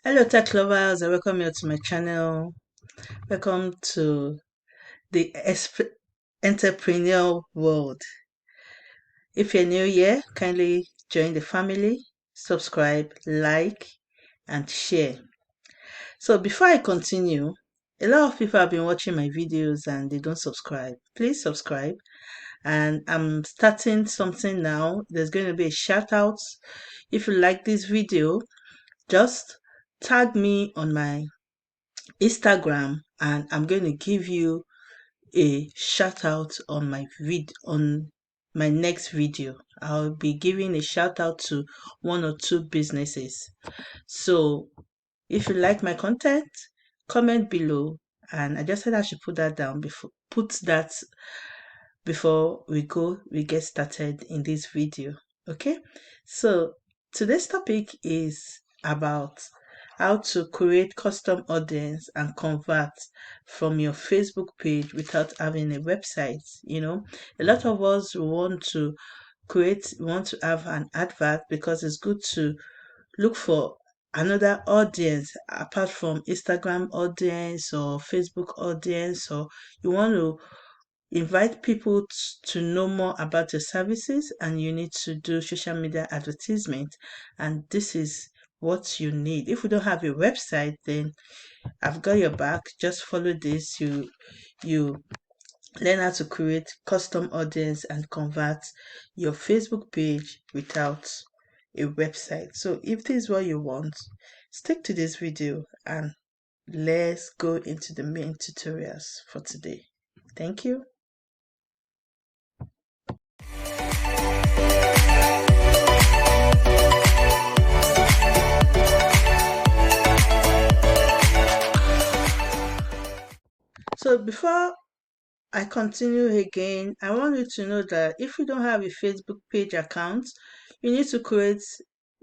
Hello, tech lovers. I welcome you to my channel. Welcome to the entrepreneurial world. If you're new here, kindly join the family, subscribe, like, and share. So, before I continue, a lot of people have been watching my videos and they don't subscribe. Please subscribe. And I'm starting something now. There's going to be a shout out. If you like this video, just tag me on my Instagram and I'm going to give you a shout out on my next video. I'll be giving a shout out to one or two businesses. So if you like my content, comment below, and I just said I should put that before we get started in this video. Okay, so today's topic is about how to create custom audience and convert from your Facebook page without having a website. A lot of us want to have an advert because it's good to look for another audience apart from Instagram audience or Facebook audience, or you want to invite people to know more about your services, and you need to do social media advertisement, and this is what you need. If you don't have a website, then I've got your back. Just follow this. You learn how to create custom audience and convert your Facebook page without a website. So if this is what you want, stick to this video and let's go into the main tutorials for today. Thank you. So before I continue again, I want you to know that if you don't have a Facebook page account, you need to create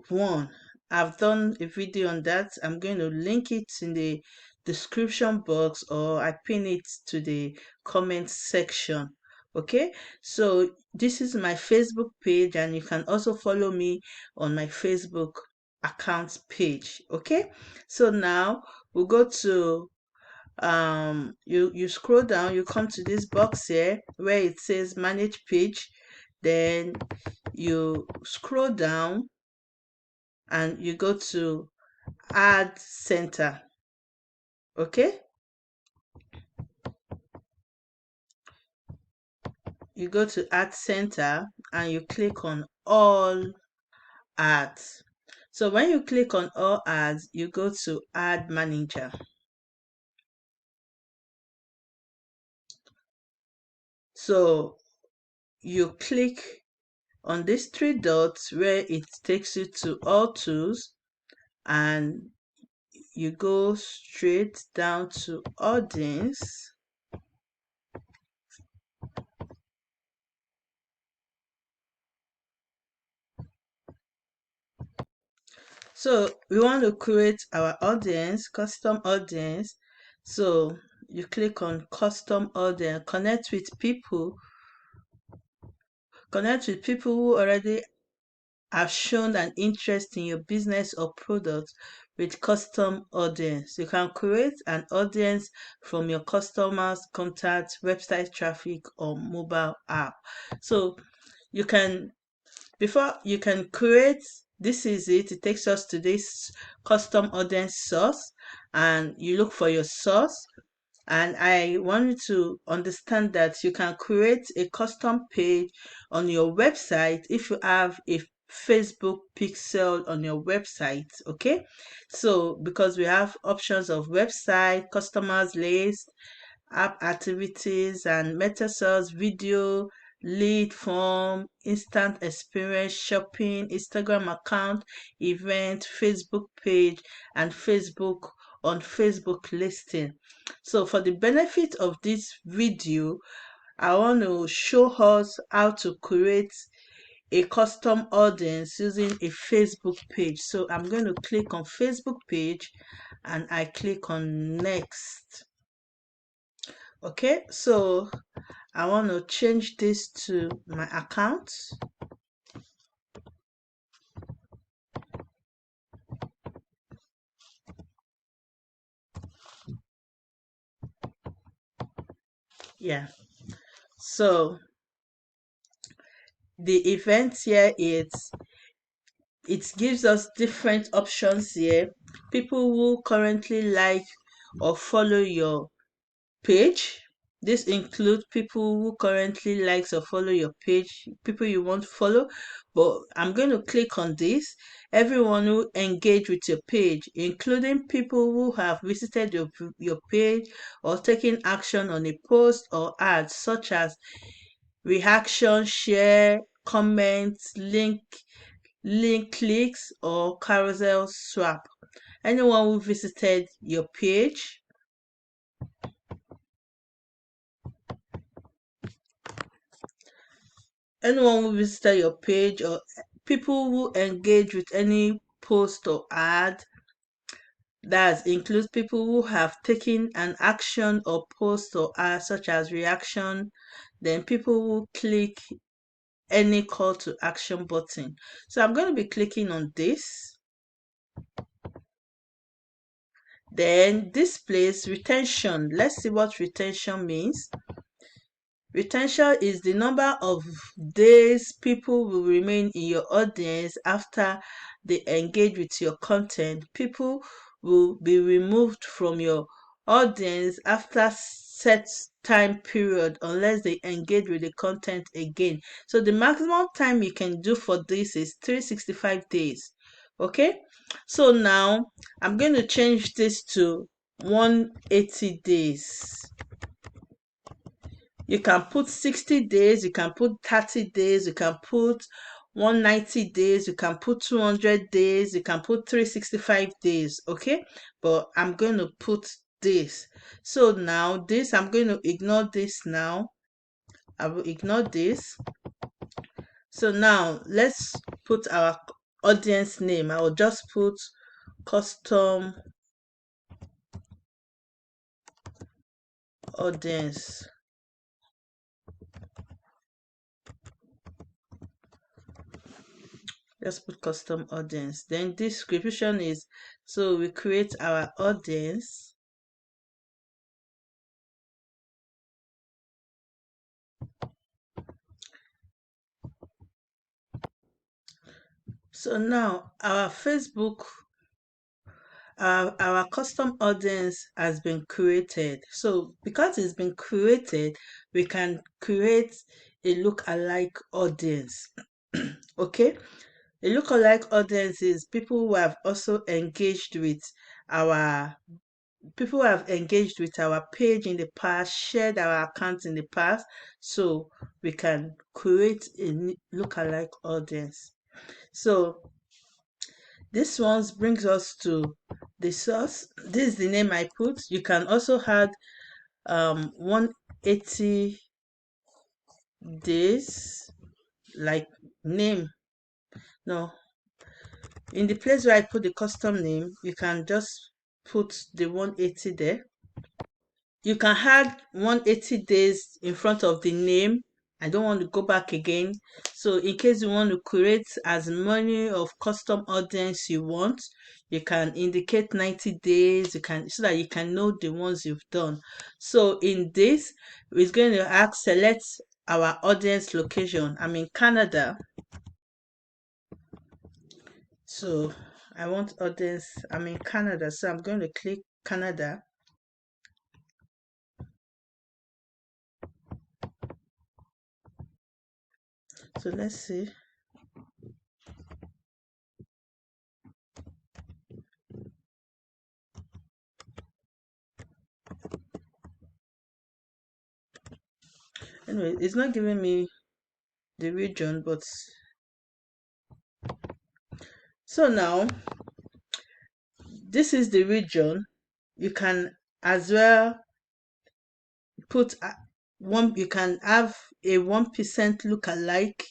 one. I've done a video on that. I'm going to link it in the description box, or I pin it to the comment section. Okay, so this is my Facebook page, and you can also follow me on my Facebook account page. Okay, so now we'll go to you scroll down, you come to this box here where it says manage page, then you scroll down and you go to add center. Okay, you go to add center and you click on all ads. So when you click on all ads, you go to ad manager. So you click on these three dots where it takes you to all tools, and you go straight down to audience. So we want to create our audience, custom audience. So you click on custom audience, connect with people who already have shown an interest in your business or product with custom audience. You can create an audience from your customers, contacts, website traffic, or mobile app. So you can before you can create, this is it takes us to this custom audience source, and you look for your source. And I want you to understand that you can create a custom page on your website if you have a Facebook pixel on your website. Okay, so because we have options of website, customers list, app activities, and meta source, video, lead form, instant experience, shopping, Instagram account, event, Facebook page, and Facebook on Facebook listing. So for the benefit of this video, I want to show us how to create a custom audience using a Facebook page. So I'm going to click on Facebook page and I click on next. Okay, so I want to change this to my account. Yeah. So the event here is, it gives us different options here. People who currently like or follow your page. This includes people who currently likes or follow your page, people you want to follow. But I'm going to click on this. Everyone who engage with your page, including people who have visited your page or taken action on a post or ad, such as reaction, share, comments, link clicks, or carousel swap. Anyone who visited your page, or people who engage with any post or ad. That includes people who have taken an action or post or ad, such as reaction, then people who click any call to action button. So I'm going to be clicking on this. Then displays retention. Let's see what retention means. Retention is the number of days people will remain in your audience after they engage with your content. People will be removed from your audience after set time period unless they engage with the content again. So the maximum time you can do for this is 365 days. Okay? So now I'm going to change this to 180 days. You can put 60 days, you can put 30 days, you can put 190 days, you can put 200 days, you can put 365 days, okay? But I'm going to put this. So now this, I'm going to ignore this now. I will ignore this. So now let's put our audience name. I will just put custom audience. Let's put custom audience. Then description is, so we create our audience. So now our Facebook, our custom audience has been created. So because it's been created, we can create a lookalike audience. Okay? A lookalike audience is people who have also engaged with our page in the past, shared our account in the past, so we can create a lookalike audience. So this one brings us to the source. This is the name I put. You can also add 180 days, like name. No, in the place where I put the custom name, you can just put the 180 there. You can add 180 days in front of the name. I don't want to go back again. So in case you want to create as many of custom audience you want, you can indicate 90 days, you can, so that you can know the ones you've done. So in this, it's going to ask select our audience location. I'm in Canada. So I want audience, I'm in Canada, so I'm going to click Canada. So let's see. Anyway, it's not giving me the region, but so now this is the region. You can as well put you can have a 1% lookalike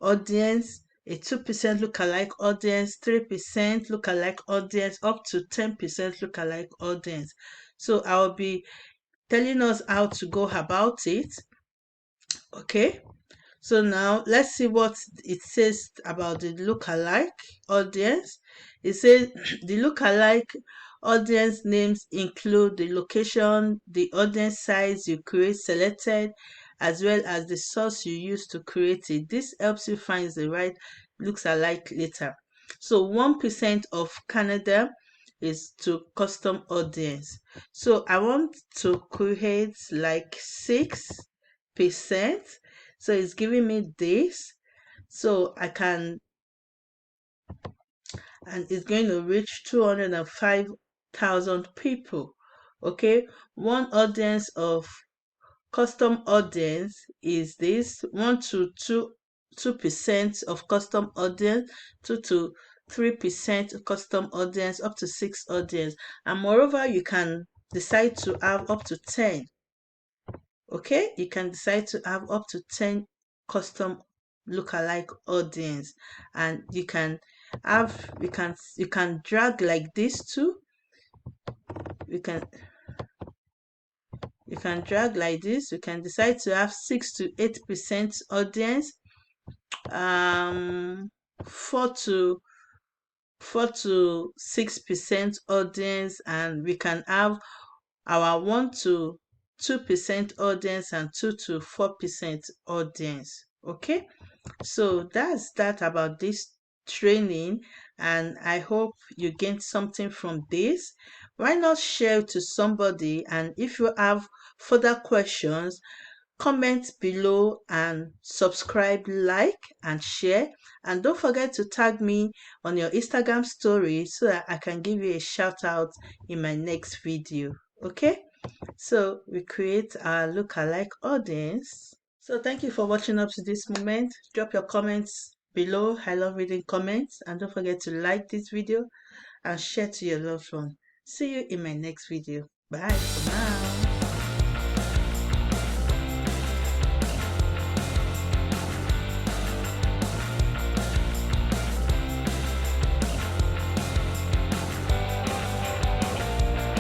audience, a 2% lookalike audience, 3% lookalike audience, up to 10% lookalike audience. So I'll be telling us how to go about it. Okay. So now let's see what it says about the lookalike audience. It says the lookalike Audience names include the location, the audience size you create selected, as well as the source you use to create it. This helps you find the right lookalike later. So 1% of Canada is to custom audience. So I want to create like 6%. So it's giving me this. So I can, and it's going to reach 205,000 people. Okay, one audience of custom audience is this 1 to 2% of custom audience, 2 to 3% custom audience, up to 6 audience, and moreover you can decide to have up to 10. Okay, you can decide to have up to 10 custom lookalike audience, and you can drag like this too. You can drag like this. You can decide to have 6 to 8% audience, 4 to 6% audience, and we can have our 1 to 2% audience and 2 to 4% audience. Okay, so that's that about this training, and I hope you gained something from this. Why not share to somebody? And if you have further questions, comment below and subscribe, like, and share. And don't forget to tag me on your Instagram story so that I can give you a shout out in my next video. Okay, so we create our lookalike audience. So thank you for watching up to this moment. Drop your comments below. I love reading comments. And don't forget to like this video and share to your loved one. See you in my next video. Bye for now.